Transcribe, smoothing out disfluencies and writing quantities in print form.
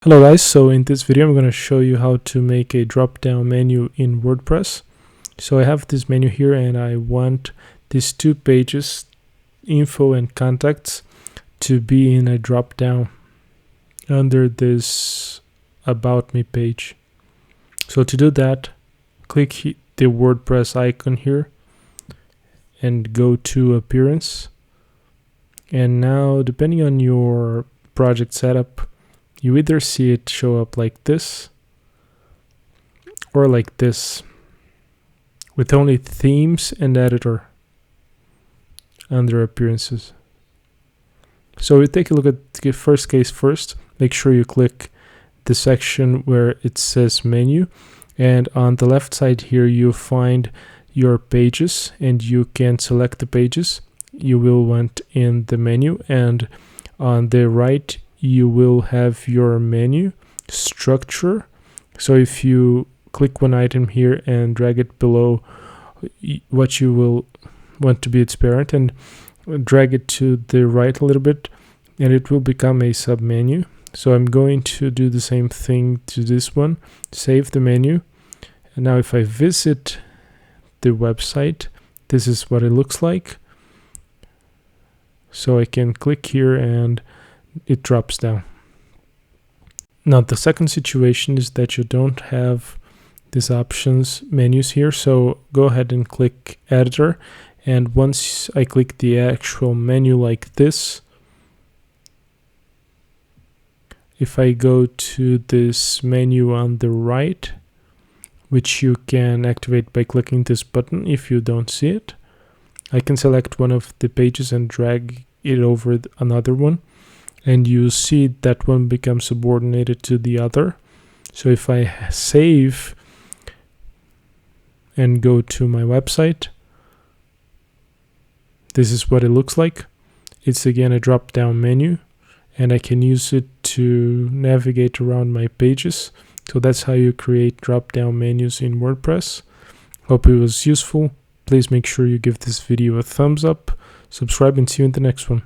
Hello guys, so in this video I'm going to show you how to make a drop-down menu in WordPress. So I have this menu here and I want these two pages, info and contacts, to be in a drop-down under this about me page. So to do that, click the WordPress icon here and go to appearance. And now, depending on your project setup, you either see it show up like this or like this, with only themes and editor under appearances. So we take a look at the first case first. Make sure you click the section where it says menu, and on the left side here you'll find your pages, and you can select the pages you will want in the menu, and on the right you will have your menu structure. So if you click one item here and drag it below what you will want to be its parent and drag it to the right a little bit, and it will become a sub menu. So I'm going to do the same thing to this one, save the menu. And now if I visit the website, this is what it looks like. So I can click here and it drops down. Now the second situation is that you don't have these options menus here, so go ahead and click editor, and once I click the actual menu like this, if I go to this menu on the right, which you can activate by clicking this button if you don't see it, I can select one of the pages and drag it over another one, and you see that one becomes subordinated to the other. So if I save and go to my website, this is what it looks like. It's again a drop-down menu, and I can use it to navigate around my pages. So that's how you create drop-down menus in WordPress. Hope it was useful. Please make sure you give this video a thumbs up, subscribe, and see you in the next one.